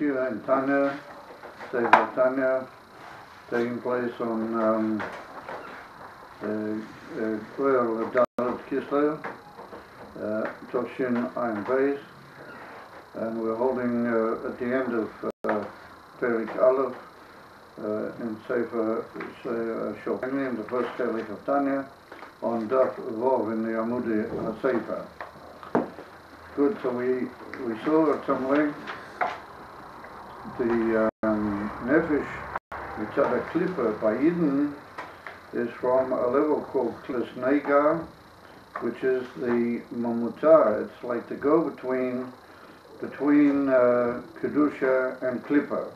Yeshiva in Tanya, Sefer Tanya, taking place on Dalet Kislev, Toshin Ein Beis, and we're holding at the end of Perik Aleph in Sefer Shofani, in the first Perik of Tanya, on Daf Vov in the Amudi HaSefer. Good, so we saw at some length the Nefesh Mitzad Klippa by Eden is from a level called Klis Nega, which is the Mamuta. It's like the go-between Kedusha and Klippa.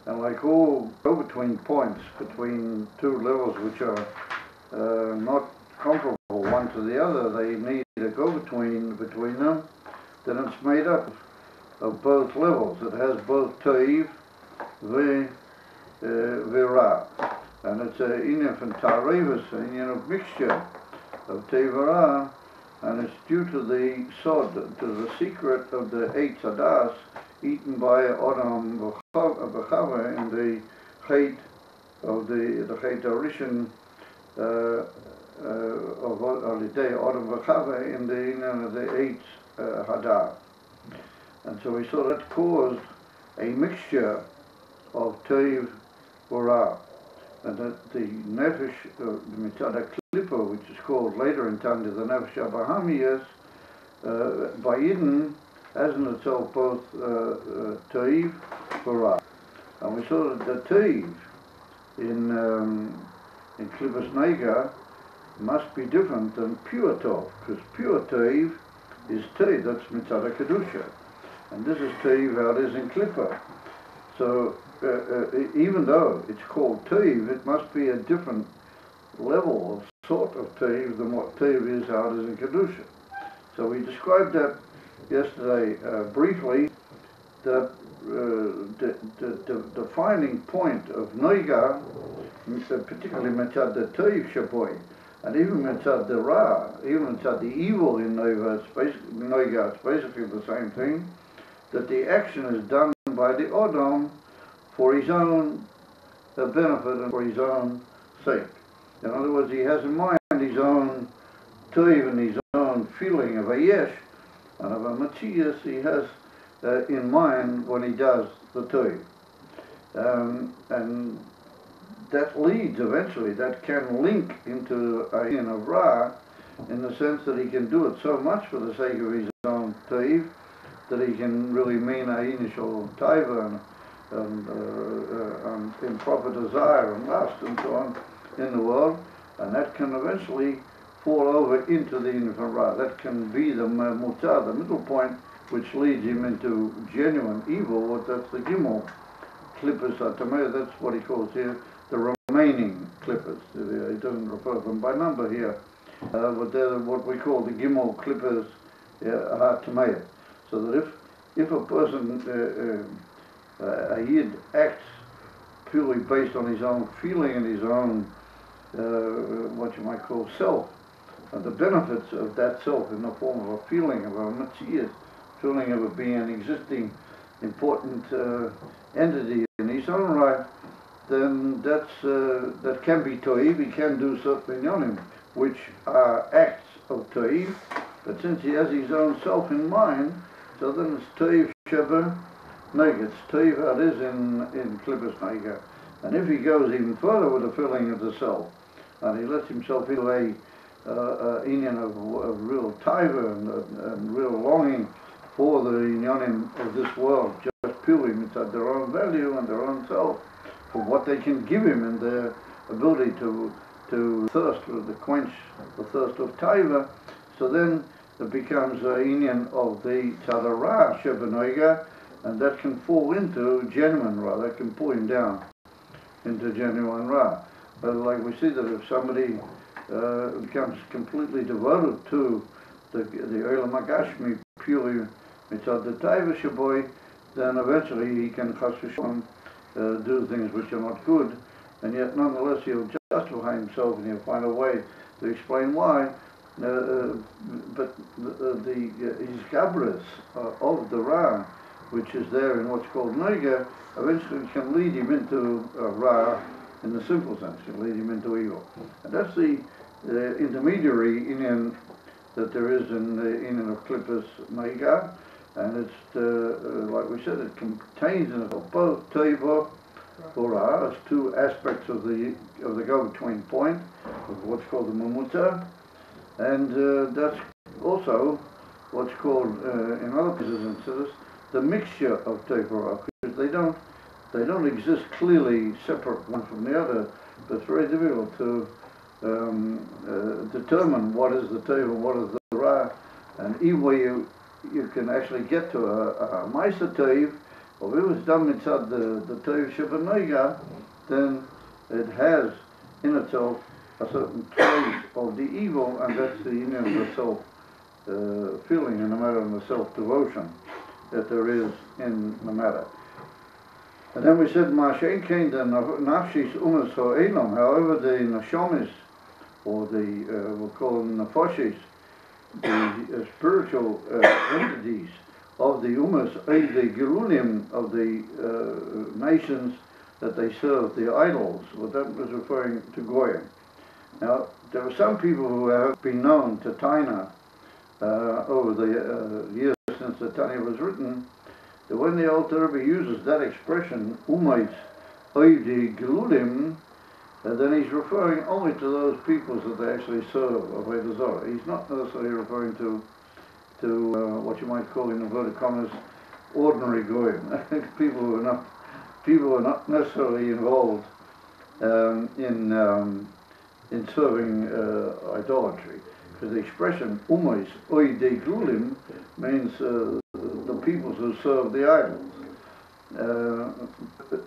And like all go-between points between two levels which are not comparable one to the other, they need a go-between between them. Then it's made up of both levels. It has both Toiv V'Ra. And it's an inyan from Tarevus, an inyan of mixture of Toiv V'Ra, and it's due to the sod, to the secret of the eight sadas eaten by Adam V'Chava in the Chet of the Chet Arishan of the day Adam V'Chava in the inyan of the eight hadar. And so we saw that caused a mixture of Toiv V'Ra. And that the Nefesh, the Mitzad Klippa, which is called later in Tanya the Nefesh Abahamiyas, by Eden, has in itself both Toiv V'Ra. And we saw that the Toiv in Klippas Nega must be different than pure Tov, because pure Toiv is Toiv, that's Mitzad Kedusha. And this is Toiv how it is in Klippa. So even though it's called Toiv, it must be a different level of sort of Toiv than what Toiv is how it is in Kedusha. So we described that yesterday briefly, that the defining point of Noiga, particularly Mitzad the Toiv Shaboy, and even Mitzad the Ra, even Mitzad the evil in Noiga, it's basically the same thing, that the action is done by the Adam for his own benefit and for his own sake. In other words, he has in mind his own toiv and his own feeling of a yesh and of a matthias he has in mind when he does the toiv. And that leads eventually, that can link into a yin of Ra in the sense that he can do it so much for the sake of his own toiv that he can really mean a initial taiva and improper desire and lust and so on in the world, and that can eventually fall over into the infant Ra. That can be the mutar, the middle point, which leads him into genuine evil. That's the Gimel Klippas Atameh. That's what he calls here the remaining Klippas. He doesn't refer to them by number here, but they're what we call the Gimel Klippas Atameh. So that if a person, a Yid, acts purely based on his own feeling and his own, what you might call self, and the benefits of that self in the form of a feeling of a Metzias, feeling of it being an existing, important entity in his own right, then that can be Toiv. He can do certain inyanim, which are acts of Toiv, but since he has his own self in mind, so then it's Toiv Sheba Nega. It's Toiv how it is in Klippas Nega. And if he goes even further with the feeling of the self, and he lets himself into a inyan of real taiva and real longing for the inyanim of this world, just purely mitzad their own value and their own self, for what they can give him and their ability to thirst, to quench the thirst of taiva, so then it becomes a inyan of the tzadara sheba noiga, and that can fall into genuine Ra, that can pull him down into genuine Ra. But like we see that if somebody becomes completely devoted to the Olam HaGashmi, purely mitzad the taiva shaboy, then eventually he can chas v'shalom do things which are not good, and yet nonetheless he'll justify himself and he'll find a way to explain why. But his gabras of the Ra which is there in what's called Nega, eventually can lead him into Ra in the simple sense, can lead him into evil. And that's the intermediary Inyan that there is in the Inyan of Klippas Nega, and it's, like we said, it contains in itself both Teva or Ra, as two aspects of the go-between point, of what's called the Mamuta, and that's also what's called in other places in Siddur the mixture of Teva, because they don't exist clearly separate one from the other, but it's very difficult to determine what is the Teva and what is the Ra, and even where you can actually get to a Maisa Tev, or if it was done inside the Tev Shabbat, then it has in itself a certain trace of the evil, and that's the union of the self feeling in the matter and the self-devotion that there is in the matter. And then we said, Ma'ashen Kain the Nafshis Umas Ha'elam, however the Nashomis, or the, we'll call them Nafoshis, the spiritual entities of the Umas, the Gerulim of the nations that they serve, the idols, well, that was referring to Goyim. Now, there are some people who have been known to Taina over the years since the Tanya was written, that when the Alter Rebbe uses that expression, Umais Oivdi Gelulim, then he's referring only to those peoples that they actually serve Avodah Zarah. He's not necessarily referring to what you might call in inverted commas ordinary goyim. people who are not necessarily involved in serving idolatry. Because the expression Umais Oide Glulim means the peoples who serve the idols.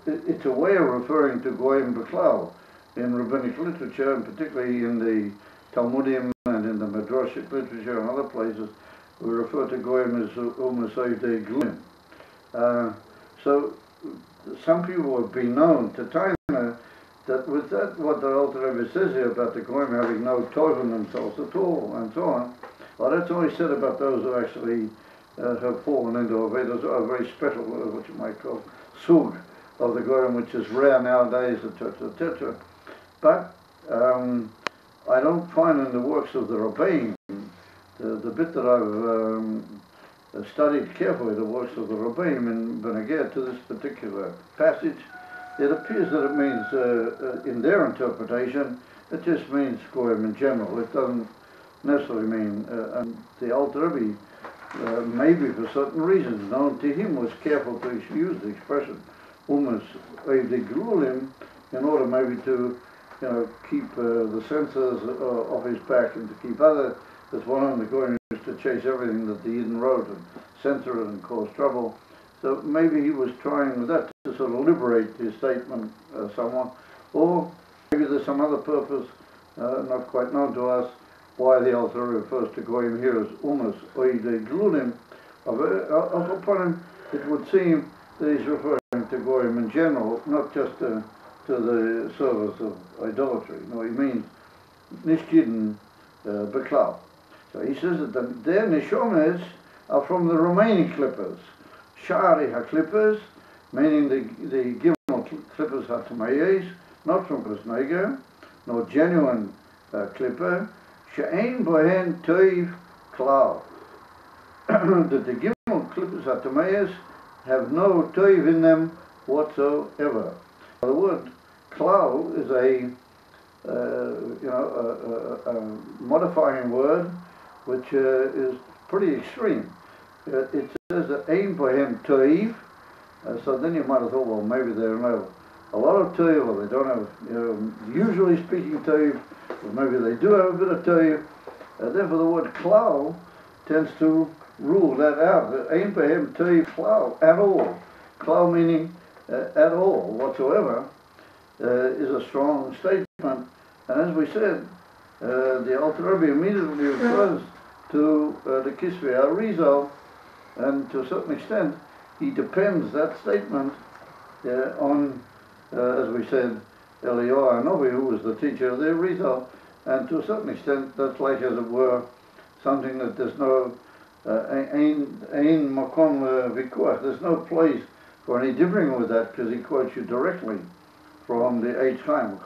It's a way of referring to Goyim B'Klau in rabbinic literature, and particularly in the Talmudim and in the Midrashic literature and other places. We refer to Goyim as Umais Oide Glulim. So some people have been known to Taina that with that, what the Alter Rebbe says here about the Goyim having no Torah in themselves at all, and so on, well, that's only said about those who actually have fallen into a very special, what you might call, sug of the Goyim, which is rare nowadays, etc., etc. But I don't find in the works of the Rabbeim, the bit that I've studied carefully, the works of the Rabbeim in Beneged to this particular passage, it appears that it means, in their interpretation, it just means Goyim in general. It doesn't necessarily mean, and the Alter Rebbe, maybe for certain reasons known to him, was careful to use the expression Umas Oivdi Glulim in order maybe to, keep the censors off his back and to keep other, as one of the Goyim used to chase everything that the Eden wrote and censor it and cause trouble. So maybe he was trying with that to sort of liberate his statement somewhat, or maybe there's some other purpose not quite known to us why the Alter refers to Goyim here as Umas Oide Glulim. Upon him, it would seem that he's referring to Goyim in general, not just to the service of idolatry. No, he means Nishkidin Beklau. So he says that their Nishomes are from the remaining clippers. Shari HaKlippers, meaning the Gimel Klippers HaTamayes, not from Krasnega, nor genuine Klipper, She'ein Bohen Toiv Klau. That the Gimel Klippers HaTamayes have no Toiv in them whatsoever. The word Klau is a modifying word which is pretty extreme. It says that aim for him toiv, so then you might have thought, well, maybe they don't have a lot of toiv, or they don't have, usually speaking toiv, or maybe they do have a bit of toiv. Therefore, the word klau tends to rule that out. Aim for him toiv klau at all. Klau meaning at all whatsoever is a strong statement. And as we said, the Alter Rebbe immediately refers to the Kisvei HaRizal. And to a certain extent, he depends that statement on, as we said, Eliyahu Hanavi, who was the teacher of the Rizal, and to a certain extent, that's like, as it were, something that there's no Ein makom vikuach. There's no place for any differing with that, because he quotes you directly from the Eitz Chaim.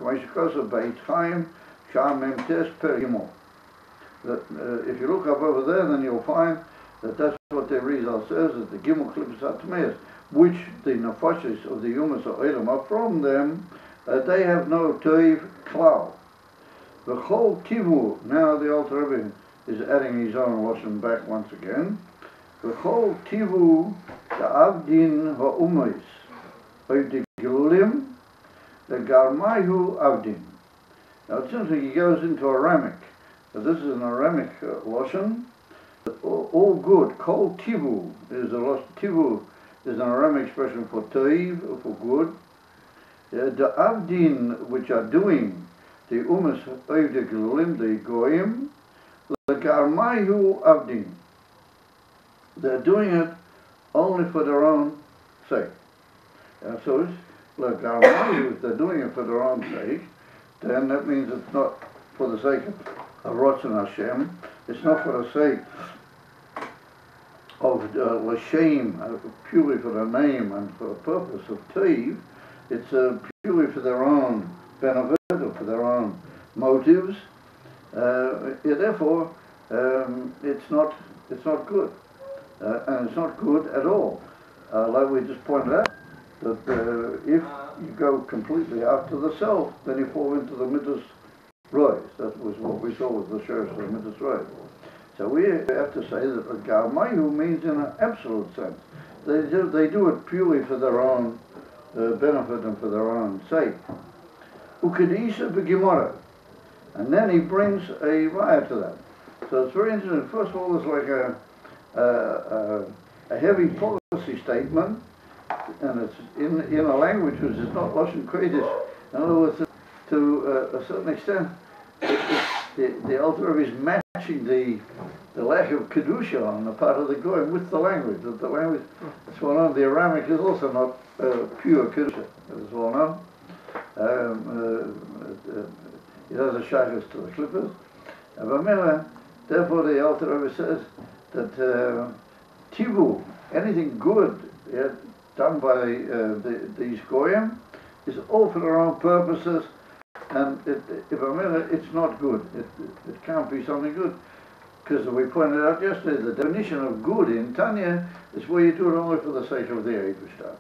If you look up over there, then you'll find that that's what the Rizal says, that the Gimel Klippus HaTmeis, which the nefashis of the Yumas Ha'olam are from them, they have no toiv klal. The whole kivu, now the Alter Rebbe is adding his own lashon back once again. The whole kivu, the avdin ha'umis, the gelulim, the garmayu avdin. Now it seems like he goes into Aramic. But this is an Aramic lashon. All good. Kol tivu is a lashon. Tivu is an Aramic expression for toiv, for good. The avdin, which are doing the umas oiv the gelulim, the goyim, the garmayu avdin. They're doing it only for their own sake. So it's like garmayu, if they're doing it for their own sake, then that means it's not for the sake of Ratzon Hashem. It's not for the sake of l'shem, purely for the name and for the purpose of Tiv. It's purely for their own benefit or for their own motives. Therefore, it's not good, and it's not good at all. Like we just pointed out, that if you go completely after the self, then you fall into the midas rois. That was what we saw with the sheriffs of midas rois. So we have to say that the garmayu means in an absolute sense. They do it purely for their own benefit and for their own sake. Ukadisa b'gemara. And then he brings a raya to that. So it's very interesting. First of all, it's like a heavy policy statement, and it's in a language which is not Lashon Kodesh. In other words, to a certain extent, the Alter Rebbe is matching the lack of Kedusha on the part of the Goyim with the language. That the language, as well known, the Aramic is also not pure Kedusha, as well known. It has a shaykhus to the clippers. Therefore the Alter Rebbe says that tivu, anything good done by these goyim, is all for their own purposes, and it's not good. It can't be something good, because we pointed out yesterday, the definition of good in Tanya is where you do it only for the sake of the Eivishter.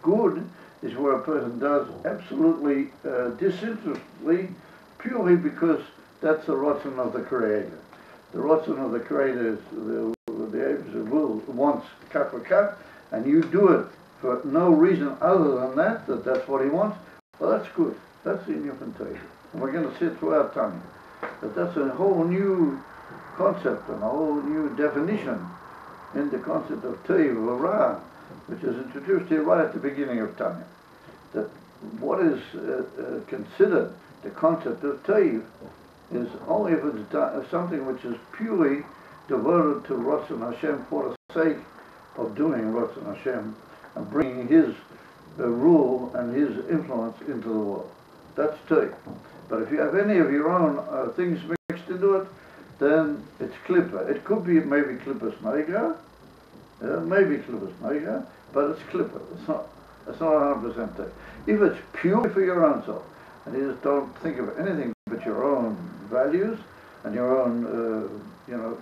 Good is where a person does absolutely disinterestedly, purely because that's the Ratzon of the Creator. The Ratzon of the Creator is the Eivishter wants cut for cut, and you do it for no reason other than that's what he wants. Well, that's good. That's in your fantasy. And we're going to see it throughout Tanya. But that's a whole new concept and a whole new definition in the concept of Teiv or Ra, which is introduced here right at the beginning of Tanya. That what is considered the concept of Teiv is only if it's something which is purely devoted to Ratzon Hashem for the sake of doing Ratzon Hashem and bringing His rule and His influence into the world. That's Teiv. But if you have any of your own things mixed into it, then it's Klippa. It could be maybe Klippas Neiga, maybe Klippas Neiga, but it's Klippa. It's not 100% Teiv. If it's purely for your own self, and you just don't think of anything but your own values and your own,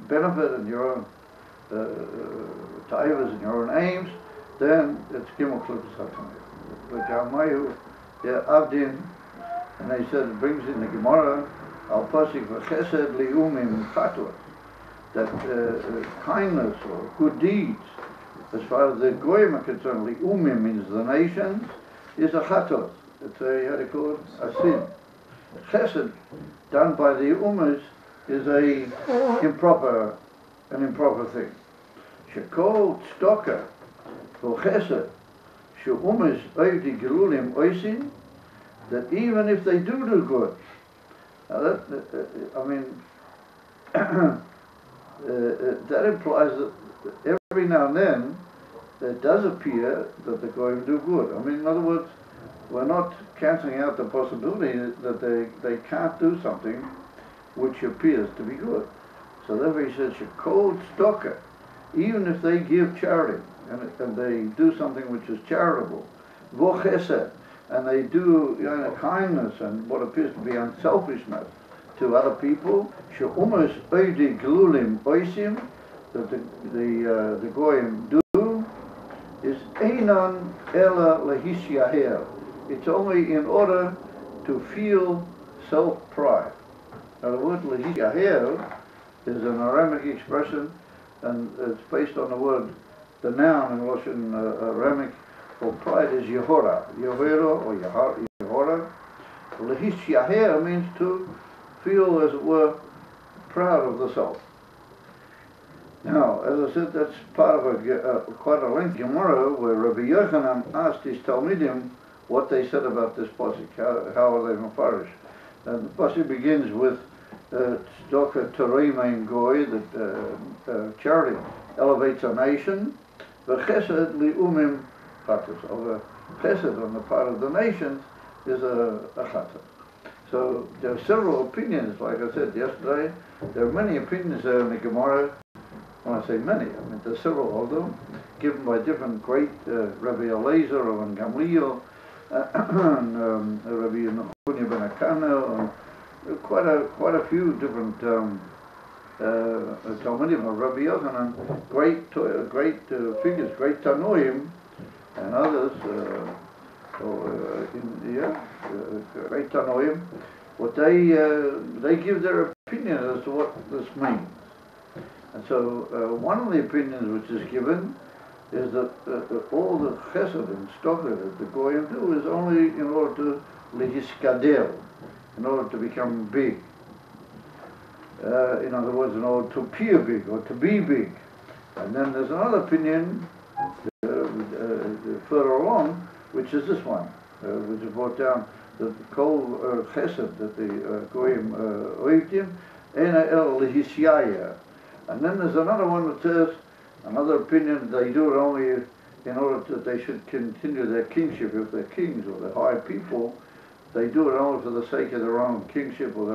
benefit and your own taivas and your own aims, then it's Gimel Klippus HaTmeis. The Garmayu, Avdin, and they said it brings in the Gemara, Al Pasik v'Chesed li'umim chatos, that kindness or good deeds, as far as the Goyim are concerned, li'umim means the nations, is a chatos. It's a, how do you call it? A sin. Chesed, done by the umas, is an improper thing. Shekol tzedakah for chesed, she'umas oivdi gelulim oisin, that even if they do good, now that implies that every now and then it does appear that they're going to do good. I mean, in other words, we're not cancelling out the possibility that they can't do something which appears to be good. So therefore he says, Shekol tzedakah, even if they give charity, and they do something which is charitable, vo chesed, and they do kindness and what appears to be unselfishness to other people, she'umas oidi glulim oisim, that the goyim do, is einon ela lehisyaher. It's only in order to feel self-pride. Now the word lehisyaher is an Aramic expression, and it's based on the word, the noun in Russian Aramic for pride is Yehora, or Yehora. Lehisyaher means to feel, as it were, proud of the self. Now, as I said, that's part of quite a lengthy Gemara where Rabbi Yochanan asked his Talmidim what they said about this pasuk. How are they mafarish? And the pasuk begins with Tzedakah Tereim Goy, that charity elevates a nation. V'chesed li'umim chatas. Chesed on the part of the nations is a chata. So there are several opinions, like I said yesterday. There are many opinions there in the Gemara. When I say many, I mean there's several of them, given by different great Rabbi Eliezer and Gamliel, and Rabbi Nechunya ben Akana, and quite a few different Talmudim of Rabbi Yochanan, great figures, great Tanoim, and others, great Tanoim. What they give their opinion as to what this means. And so one of the opinions which is given is that all the chesed and stocker that the goyim do is only in order to lehiskadel, in order to become big. In other words, in order to appear big or to be big. And then there's another opinion further along, which is this one, which is brought down, that the kol chesed that the goyim oivdim, ena el lehisyaya. And then there's another one that says, another opinion, they do it only in order that they should continue their kingship. If they're kings or they're high people, they do it only for the sake of their own kingship or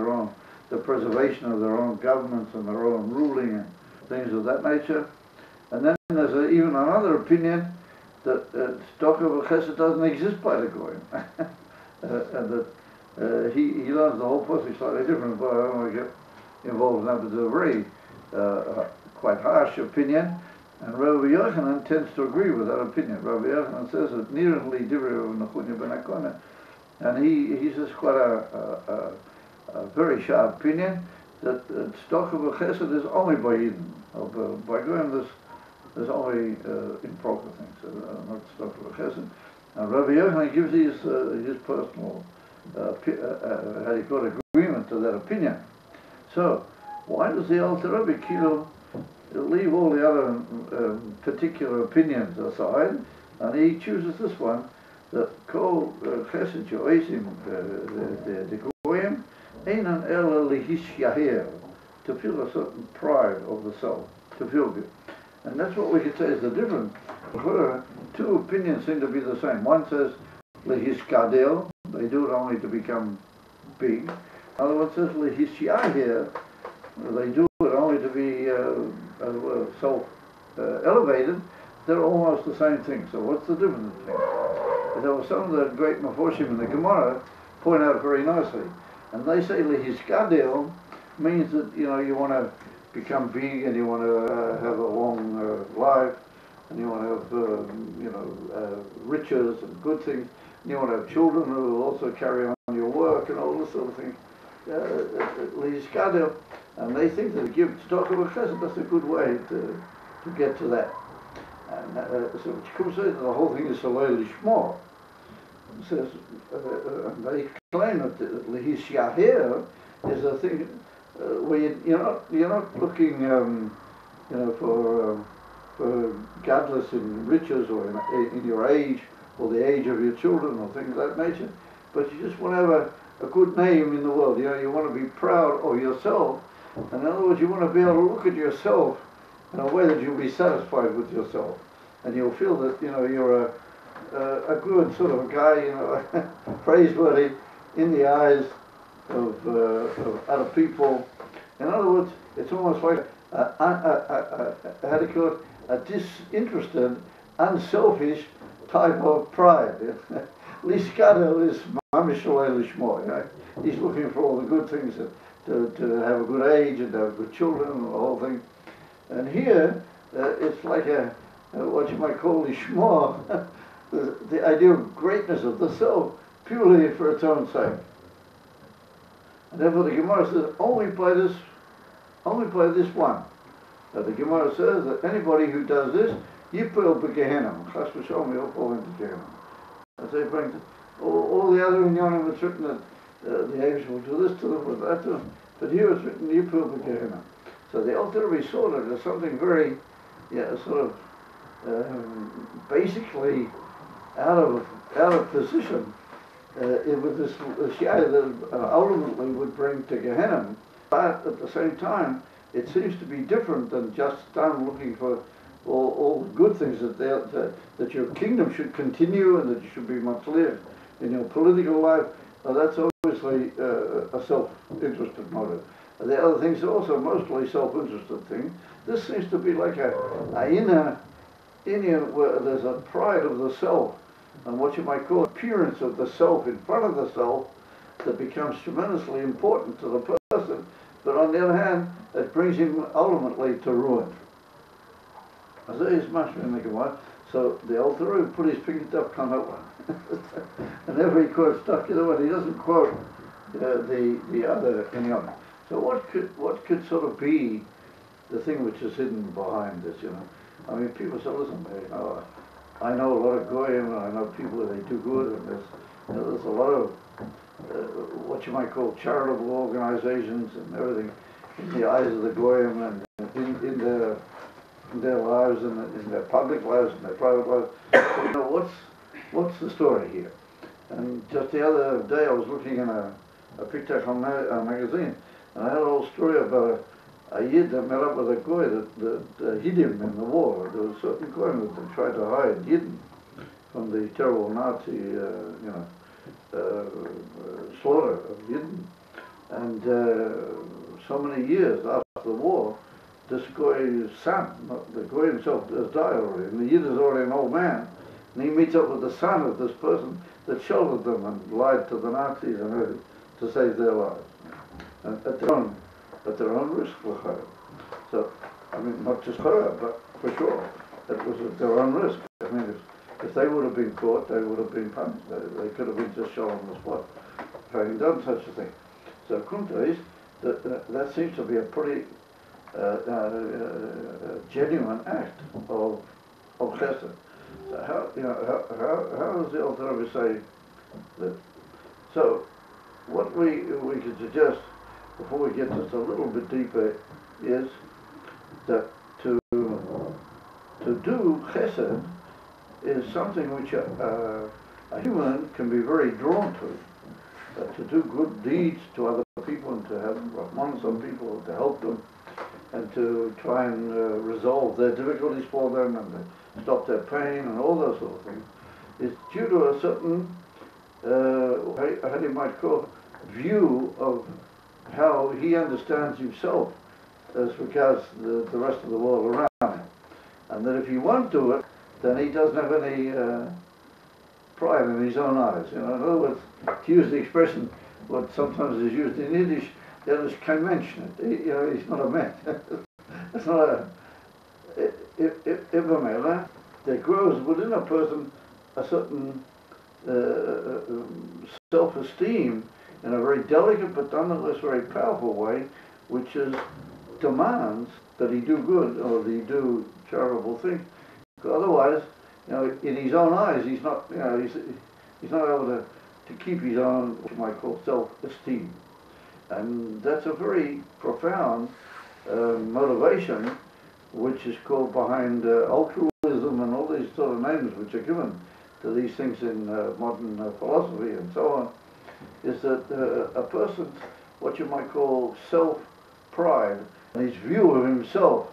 the preservation of their own governments and their own ruling and things of that nature. And then there's even another opinion that stock of a chesed doesn't exist by the goyim. And that he learns the whole process slightly different, but I don't want to get involved in that, but it's a very quite harsh opinion, and Rabbi Yochanan tends to agree with that opinion. Rabbi Yochanan says that nearly Divri of Nechunya ben Akana, and he says quite a very sharp opinion that stock of a chesed is only by Eden. By going there's only improper things, not stock of a chesed. And Rabbi Yochanan gives his personal agreement to that opinion. So why does the Alter Rebbe Kilo leave all the other particular opinions aside, and he chooses this one, that kol chesed she'osim the goyim einan ela lehisyaher, to feel a certain pride of the self, to feel good. And that's what we could say is the difference. Two opinions seem to be the same. One says lehiskadel, they do it only to become big. Another one says lehisyaher, they do it only to be self-elevated. They're almost the same thing. So what's the difference between them? There were some of the great Meforshim in the Gemara point out very nicely. And they say lehiskadel means that, you want to become big and you want to have a long life and you want to have, riches and good things. And you want to have children who will also carry on your work and all this sort of thing. Lehiskadel. And they think that give stock of a chesed, that's a good way to get to that. And so which comes to the whole thing is salei lishmor. It says, they claim that lehisyaher is a thing where you're not looking for godless in riches or in your age or the age of your children or things of that nature, but you just want to have a good name in the world. You want to be proud of yourself. In other words, you want to be able to look at yourself in a way that you'll be satisfied with yourself, and you'll feel that you're a good sort of guy, praiseworthy in the eyes of other people, In other words, it's almost like how do you call it, a disinterested, unselfish type of pride. Liskado is mamishal lishmo, you know. He's looking for all the good things, to have a good age and to have good children and the whole thing. And here, it's like what you might call lishmo, the idea of greatness of the self, purely for its own sake. And therefore the Gemara says, only by this one. The Gemara says that anybody who does this, Yipel b'Gehenna, Chas v'Shalom, you'll fall into Gehenna. As they bring all the other inyanim, it's written that the Abish will do this to them, or that to them, but here it's written Yipel b'Gehenna. So the Alter Rebbe saw that as something very, sort of basically out of position. It was this Shia that ultimately would bring to Gehenna, but at the same time, it seems to be different than just down looking for all the good things that your kingdom should continue and that you should be much lived in your political life. That's obviously a self-interested motive. The other things are also mostly self-interested things. This seems to be like a inner where there's a pride of the self, and what you might call appearance of the self in front of the self that becomes tremendously important to the person, but on the other hand, it brings him ultimately to ruin. So the Alter Rebbe put his finger up on that one. And every quote stuck in the one, he doesn't quote the other inyan. So what could sort of be the thing which is hidden behind this, you know? I mean, people say, listen, I know a lot of goyim, and I know people they do good, and there's a lot of what you might call charitable organizations and everything in the eyes of the goyim and in their lives and in their public lives and their private lives. So, you know, what's the story here? And just the other day I was looking in a Piktach magazine, and I had a whole story about a Yid that met up with a goy that hid him in the war. There was certain goyim that they tried to hide Yidden from the terrible Nazi, slaughter of Yidden. And so many years after the war, this goy's son, the goy himself, has died already, and the Yid is already an old man, and he meets up with the son of this person that sheltered them and lied to the Nazis and everything to save their lives, and at their own risk for her. So, I mean, not just her, but for sure, it was at their own risk. I mean, if they would have been caught, they would have been punished. They could have been just shot on the spot for having done such a thing. So, Kunta is that seems to be a pretty genuine act of chesed. So how does the Alter Rebbe say that? So, what we could suggest before we get just a little bit deeper is that to do chesed is something which a human can be very drawn to. To do good deeds to other people and to have rahman on some people, to help them and to try and resolve their difficulties for them and to stop their pain and all those sort of things, is due to a certain, how you might call it, view of how he understands himself as regards the rest of the world around him. And that if he won't do it, then he doesn't have any pride in his own eyes. You know, in other words, to use the expression what sometimes is used in Yiddish, that is convention. You know, he's not a man. It's not a Ibamela. There grows within a person a certain self-esteem in a very delicate but nonetheless very powerful way, which demands that he do good or that he do charitable things. Because otherwise, you know, in his own eyes, he's not, you know, he's not able to keep his own, what you might call, self-esteem. And that's a very profound motivation, which is called behind altruism and all these sort of names which are given to these things in modern philosophy and so on, is that a person's, what you might call, self-pride, and his view of himself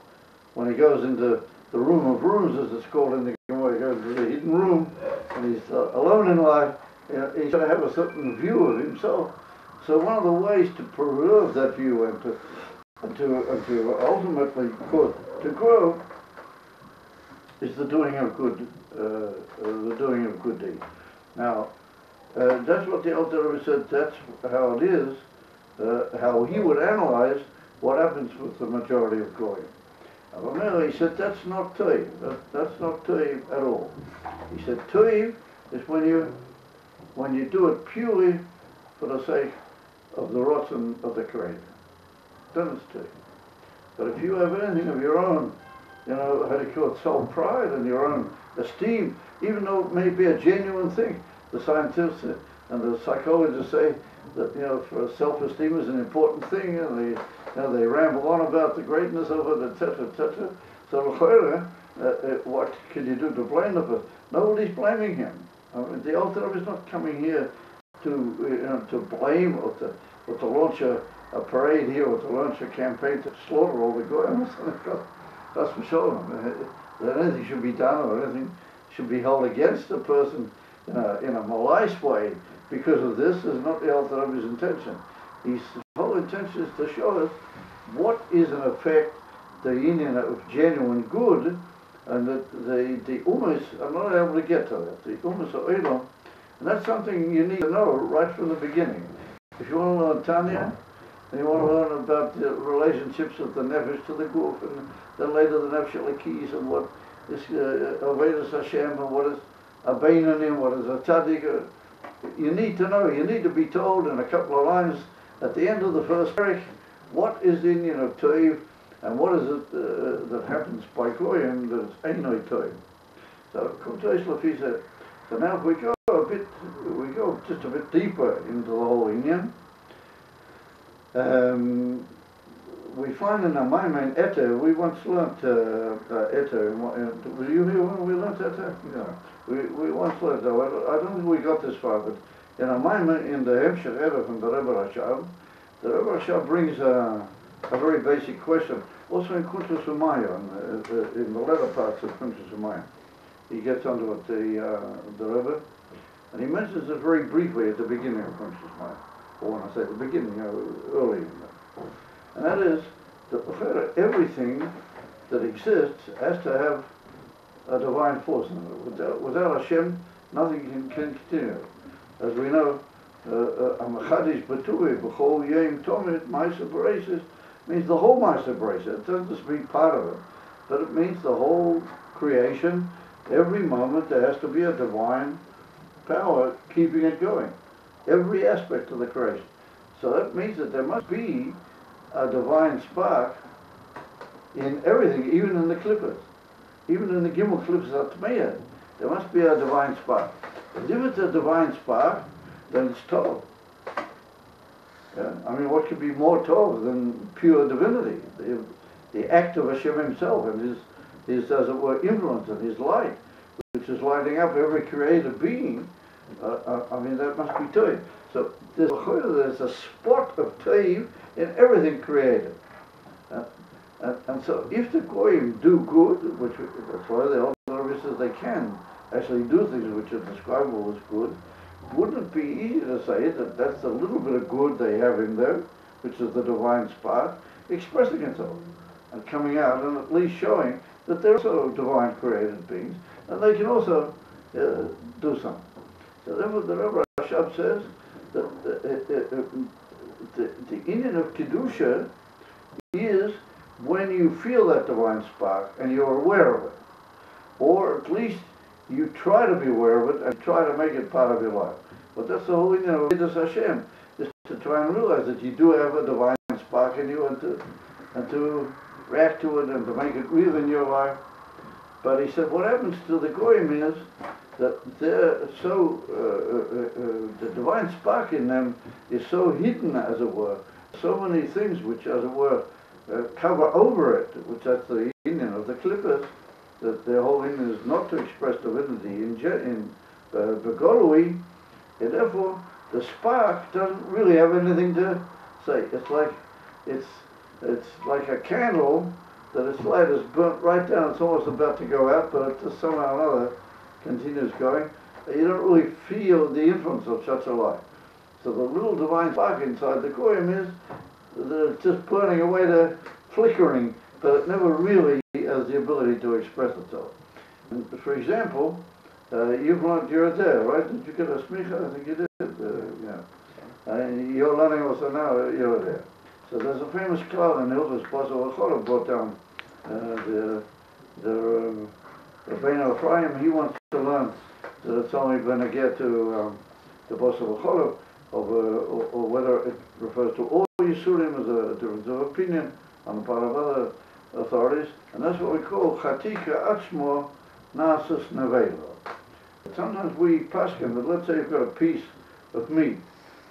when he goes into the room of rooms, as it's called in the Gemara, he goes to the hidden room, and he's alone in life. He's got to have a certain view of himself. So one of the ways to preserve that view and to to ultimately, to grow is the doing of good deeds. Now, that's what the Alter Rebbe said. That's how it is. How he would analyze what happens with the majority of goyim. He said that's not toiv. That's not toiv at all. He said toiv is when you do it purely for the sake of the rotzen of the Creator. Then it's toiv. But if you have anything of your own, how do you call it, self-pride and your own esteem, even though it may be a genuine thing, the scientists and the psychologists say that for self-esteem is an important thing, and they ramble on about the greatness of it, etc., etc. So what can you do to blame the person? Nobody's blaming him. The Alter Rebbe is not coming here to blame or to launch a parade here or to launch a campaign to slaughter all the goyim. That's for sure. That anything should be done or anything should be held against a person in a malicious way because of this is not the Alter Rebbe's intention. His whole intention is to show us what is in effect the union of genuine good, and that the umas are not able to get to that. The umas are olam, and that's something you need to know right from the beginning. If you want to learn Tanya, and you want to learn about the relationships of the nefesh to the guf, and then later the nefesh l'kis, and what is avodas Hashem, and what is a beinanim, what is a tzaddik. You need to know. You need to be told in a couple of lines at the end of the first parak what is the union of toiv, and what is it that happens by goyim that it's einoi toiv. So so now if we go just a bit deeper into the whole union. We find in our main Eter, we once learnt Eter. Were you here when we learnt Eter? Yeah. We once learnt that. I don't think we got this far, but in our main, in the Hemshech Eter from the Rebbe Rashab, the Rebbe Rashab brings a very basic question. Also in Kuntres Umaya, in the latter parts of Kuntres Umaya, he gets onto it, the Rebbe, and he mentions it very briefly at the beginning of Kuntres Umaya. Or when I say the beginning, early in that. And that is that everything that exists has to have a divine force in it. Without Hashem, nothing can continue. As we know, Amachadish Batui, B'chol Yom Tomit, Ma'aser Bereishis, means the whole Ma'aser Bereishis. It doesn't just mean part of it, but it means the whole creation. Every moment there has to be a divine power keeping it going. Every aspect of the creation. So that means that there must be a divine spark in everything, even in the clippers. Even in the Gimel clippers Atmeya, there must be a divine spark. And if it's a divine spark, then it's Tov. Yeah? I mean, what could be more Tov than pure divinity? The act of Hashem himself and his, as it were, influence and his light, which is lighting up every created being. I mean, that must be Toiv. So there's a spot of Toiv in everything created. And so if the Goyim do good, which that's why the Alter Rebbe says they can actually do things which are describable as good, wouldn't it be easy to say that that's a little bit of good they have in there, which is the divine spark, expressing itself and coming out and at least showing that they're also divine created beings and they can also do something. So therefore the Rebbe Rashab says that the union of Kedusha is when you feel that divine spark and you're aware of it. Or at least you try to be aware of it and try to make it part of your life. But that's the whole union of Avodas Hashem, is to try and realize that you do have a divine spark in you and to react to it and to make it real in your life. But he said what happens to the Goyim is that they're so, the divine spark in them is so hidden, as it were. So many things which, as it were, cover over it, which that's the union of the clippers, that their whole union is not to express divinity in Begolui, and therefore the spark doesn't really have anything to say. It's like a candle that its light is burnt right down. It's almost about to go out, but it just somehow or another continues going. You don't really feel the influence of such a light. So the little divine spark inside the Goyim is that it's just burning away, the flickering, but it never really has the ability to express itself. And for example, you've learned, you're there, right? Did you get a smicha? I think you did. Yeah. You're learning also now, you're there. So there's a famous cloud in Hilda's Passover brought down the Rabbeinu Ephraim. He wants to learn that it's only going to get to the Passover or whether it refers to all Yisurim as a difference of opinion on the part of other authorities, and that's what we call Chatika Atzmo Nasus Nevelo. Sometimes we paskin that, let's say you've got a piece of meat,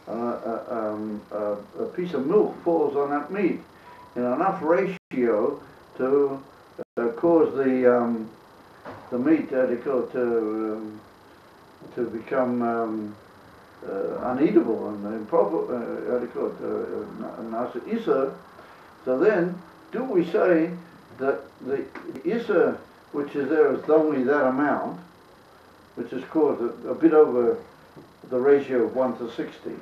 a piece of milk falls on that meat in enough ratio to cause the meat to become uneatable and improper, nasa isa. So then, do we say that the isa which is there is only that amount, which has caused a bit over the ratio of 1 to 60,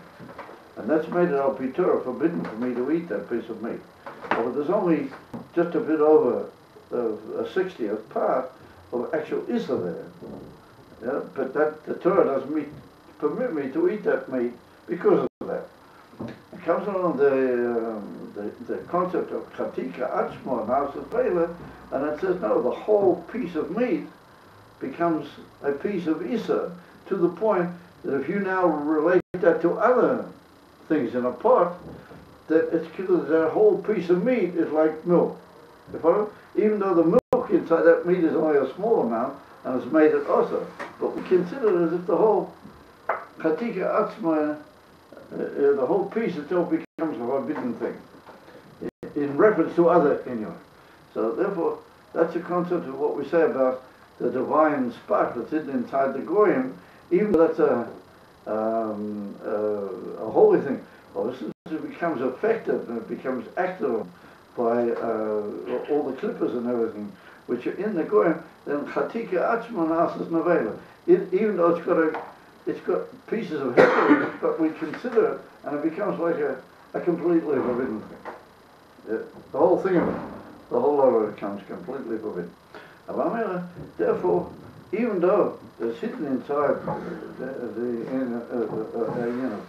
and that's made it al pitura forbidden for me to eat that piece of meat. But there's only just a bit over a 60th part of actual isa there. Yeah, but that the Torah doesn't permit me to eat that meat because of that. It comes along the concept of chatika atzmo nasus vela, and it says no, the whole piece of meat becomes a piece of isa, to the point that if you now relate that to other things in a pot, that it's that whole piece of meat is like milk. You follow? Even though the milk inside that meat is only a small amount and it's made it also, but we consider it as if the whole chatika atzma, the whole piece itself becomes a forbidden thing in reference to other anyway. So therefore, that's a concept of what we say about the divine spark that's hidden inside the goyim, even though that's a holy thing. Well, as soon as it becomes effective and it becomes active by all the clippers and everything which are in the goyim, then chatika atzma nasus nevela. Even though it's got pieces of heck in it, but we consider it, and it becomes like a completely forbidden thing. The whole thing of it, the whole lot of it becomes completely forbidden. Therefore, even though it's hidden inside the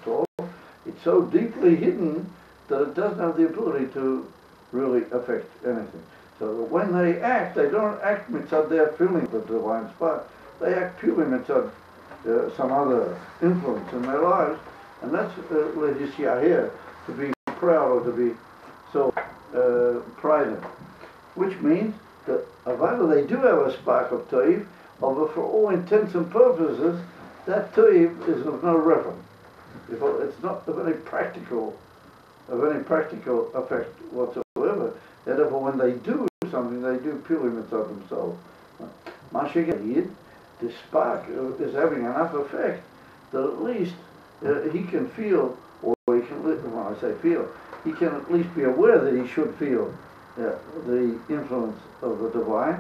Torah, it's so deeply hidden that it doesn't have the ability to really affect anything. So that when they act, they don't act mitzad their feeling the divine spark. They act purely mitzad some other influence in their lives, and that's here to be proud or to be so prided, which means that although they do have a spark of toiv, although for all intents and purposes that toiv is of no reference. It's not of any practical effect whatsoever. Therefore, when they do something, they do purely mitzvah themselves. Mashiach, the spark is having enough effect that at least he can feel, or he can, when I say feel, he can at least be aware that he should feel the influence of the divine,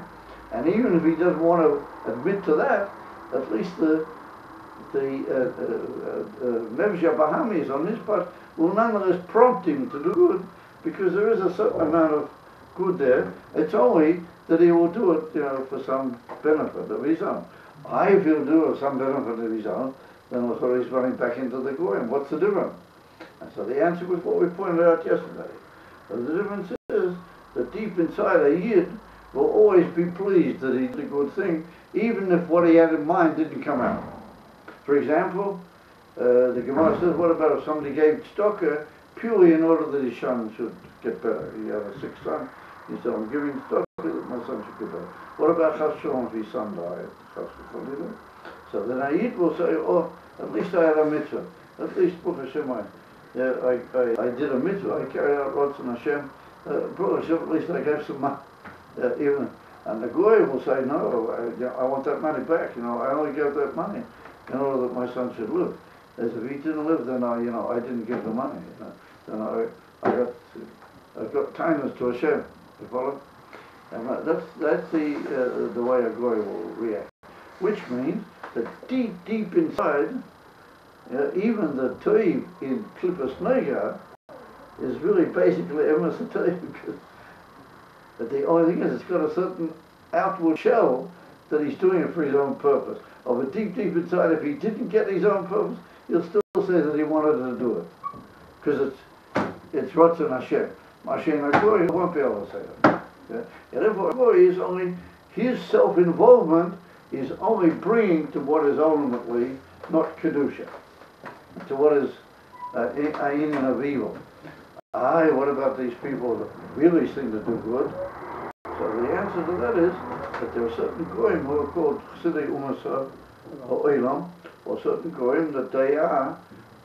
and even if he doesn't want to admit to that, at least the Nefesh Bahamis on his part will nonetheless prompt him to do good, because there is a certain amount of good there. It's only that he will do it, for some benefit of his own. If he'll do it for some benefit of his own, then also he's running back into the goyim. What's the difference? And so the answer was what we pointed out yesterday. So the difference is that deep inside a yid will always be pleased that he did a good thing, even if what he had in mind didn't come out. For example, the Gemara says, what about if somebody gave tzedakah purely in order that his son should get better? He had a sick son, he said, I'm giving tzedakah that my son should get better. What about chas shalom if his son died? So then a yid will say, oh, at least I had a mitzvah. At least, Baruch Hashem, I did a mitzvah, I carried out Ratzon Hashem. Baruch Hashem, at least I gave some money. Even, and the goy will say, no, I want that money back. I only gave that money in order that my son should live. As if he didn't live, then I didn't give the money. Then I got kindness to Hashem. You follow? And that's the way a goy will react. Which means that deep inside, even the toiv in Klippas Nega is really basically emes because but the only thing is it's got a certain outward shell that he's doing it for his own purpose. But deep inside, if he didn't get his own purpose, he'll still say that he wanted to do it. Because it's Ratzon Hashem. Mashiach Hagoy won't be able to say that. Yeah? And therefore, Hagoy is only, his self-involvement is only bringing to what is ultimately not Kedusha, to what is a union of evil. What about these people that really seem to do good? So the answer to that is that there are certain goyim who are called Chsidei Umasa Oilam, or certain goyim that their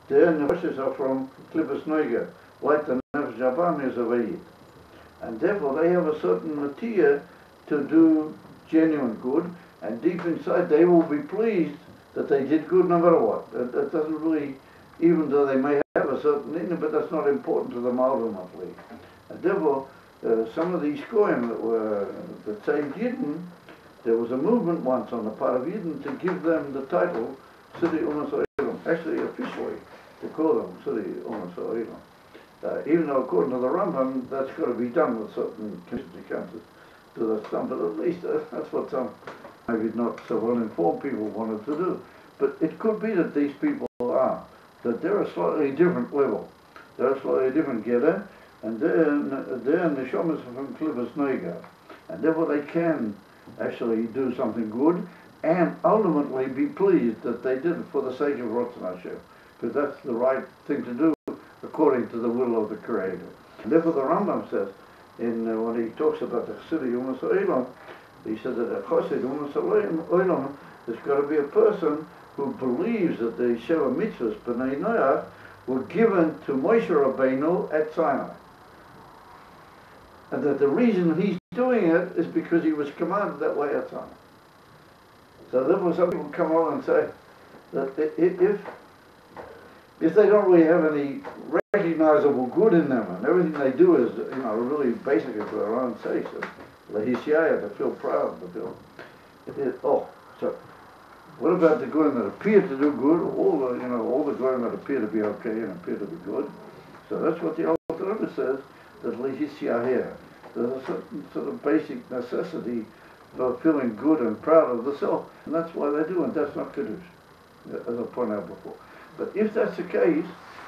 nefeshes are from Klippus Noiga, like the nefesh Jabam is of Eid. And therefore they have a certain natia to do genuine good, and deep inside they will be pleased that they did good no matter what. That doesn't really, even though they may have a certain thing, but that's not important to them ultimately. And therefore, some of these goyim that saved Yidden, there was a movement once on the part of Yidden to give them the title Sidei Umas Oilam. Actually, officially, to call them Sidei Umas Oilam. Even though according to the Rambam, that's got to be done with certain conditions. You can't just do that some, but at least that's what some maybe not so well-informed people wanted to do. But it could be that these people are, that they're a slightly different level. They're a slightly different getter, and they're neshamas from Klippus Noiga, and therefore they can actually do something good and ultimately be pleased that they did it for the sake of Ratzon Hashem, because that's the right thing to do according to the will of the Creator. And therefore the Rambam says, when he talks about the Chsidei Umas Oilam, he said that a Chassid Umas Oilam has got to be a person who believes that the Sheva Mitzvahs B'nai Noach were given to Moshe Rabbeinu at Sinai. And that the reason he's doing it is because he was commanded that way at Sinai. So therefore some people come along and say that if they don't really have any recognizable good in them, and everything they do is, really basically for their own sake, so to feel proud, to feel, so what about the goyim that appear to do good? All the goyim that appear to be okay and appear to be good. So that's what the Alter Rebbe says, that lehisiyah. There's a certain sort of basic necessity for feeling good and proud of the self, and that's why they do, and that's not Kiddush, as I pointed out before. But if that's the case,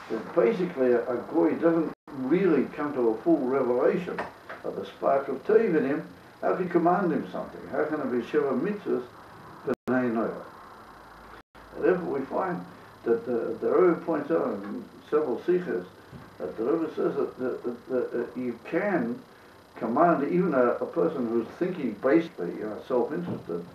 then basically a goy doesn't really come to a full revelation of the spark of Tov in him. How can you command him something? How can it be Sheva Mitzvahs B'nai Noach? Therefore we find that the Rebbe points out in several sikhs that the Rebbe says that you can command even a person who's thinking basically in a self-interested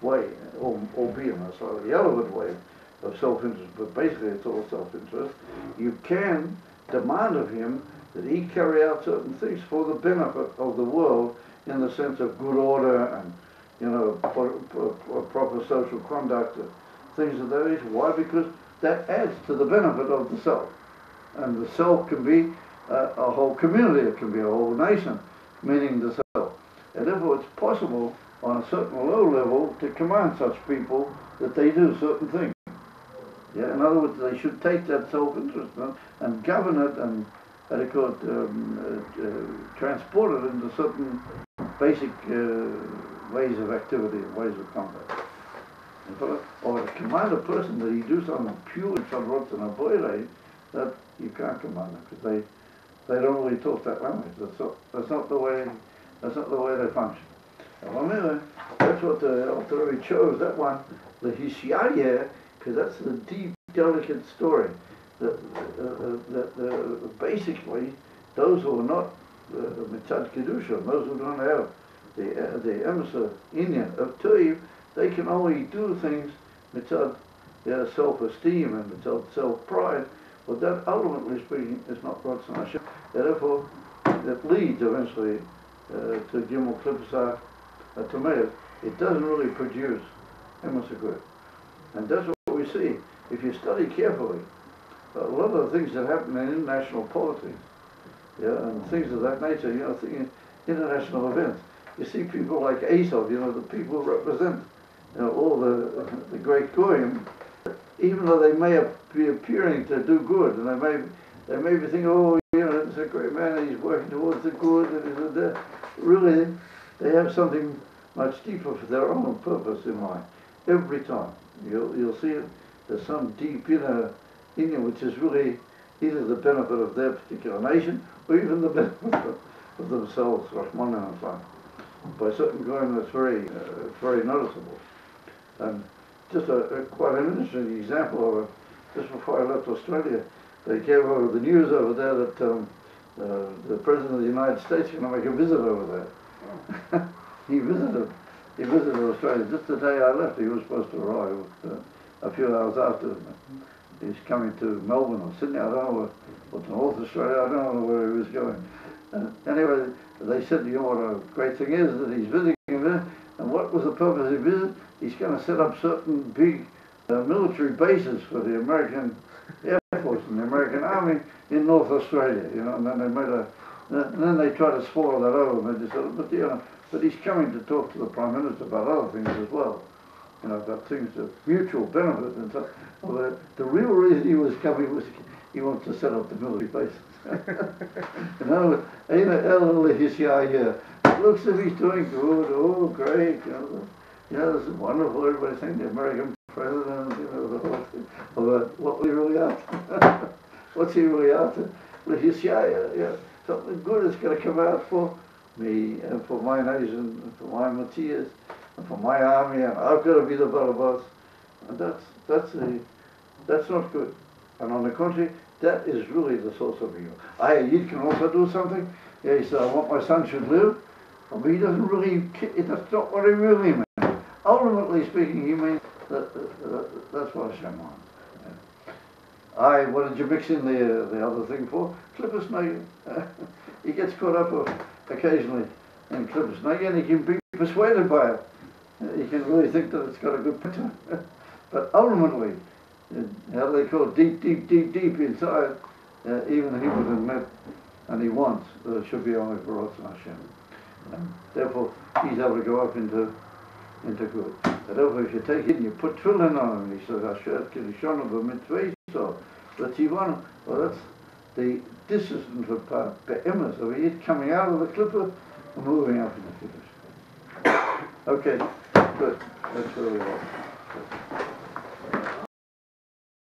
way, albeit in a slightly elevated way of self-interest, but basically it's all self-interest. You can demand of him that he carry out certain things for the benefit of the world in the sense of good order and proper social conduct, things of that nature. Why? Because that adds to the benefit of the self. And the self can be a whole community, it can be a whole nation, meaning the self. And therefore it's possible on a certain low level to command such people that they do certain things. Yeah, in other words, they should take that self-interest and govern it and transport it into certain basic ways of activity and ways of conduct. Or to command a person that he do something pure and Ratzon, that you can't command them because they don't really talk that language. That's not the way they function. That's what the Alter Rebbe chose, that one, the Hishiyah, because that's the deep, delicate story. That basically, those who are not Mitzad Kedusha, those who don't have the Emesa Inyan of Tov, they can only do things Mitzad self-esteem and Mitzad self-pride, but that ultimately speaking is not Ratzon Hashem. Therefore, that leads eventually to Gimel Klippus HaTomeah. It doesn't really produce Emesa good. And that's what we see. If you study carefully, a lot of the things that happen in international politics, and things of that nature, international events, you see people like Esau, the people who represent, all the great goyim, even though they may be appearing to do good, and they may be thinking, you know, it's a great man, and he's working towards the good, and really, they have something much deeper for their own purpose in mind. Every time. You'll see it, there's some deep inner in you which is really either the benefit of their particular nation, or even the benefit of themselves, Rahman, by certain kind that's very noticeable. And just quite an interesting example of it, just before I left Australia, they gave over the news over there that the President of the United States is going to make a visit over there. He visited Australia just the day I left. He was supposed to arrive a few hours after. He's coming to Melbourne or Sydney, I don't know, or to North Australia, I don't know where he was going. Anyway, they said, you know what a great thing is that he's visiting there, and what was the purpose of the visit? He's going to set up certain big military bases for the American Air Force and the American Army in North Australia, you know, and then they made and then they tried to spoil that over, and they just said, but you know, but he's coming to talk to the Prime Minister about other things as well, you know, about things of mutual benefit and so. Well, the real reason he was coming was he wants to set up the military bases. You know, this guy here, it looks as if he's doing good, oh great, you know, this is wonderful, everybody's saying the American president, you know, the whole thing, about what we really after. What's he really after? Well, he's yeah, something good is going to come out for me and for my nation and for my Matthias and for my army, and I've got to be the boss. And that's not good. And on the contrary, that is really the source of evil. Yid can also do something. Yeah, he said, I want my son should live. But he doesn't really, that's not what he really means. Ultimately speaking, he means that's what Hashem wants. Yeah. What did you mix in the other thing for? Clipper snake. He gets caught up occasionally in clipper snake, and he can be persuaded by it. He can really think that it's got a good picture. But ultimately, how do they call it? Deep inside, even he would admit, and he wants, that it should be only for us and Hashem. And therefore, he's able to go up into good. And therefore, if you take it and you put tefillin on him, he says, Asher Kedishonu b'mitzvah, so that's Ivana. Well, that's the distance for be'emes of it coming out of the clipper and moving up in the Kiddush. Okay, good. That's where we are.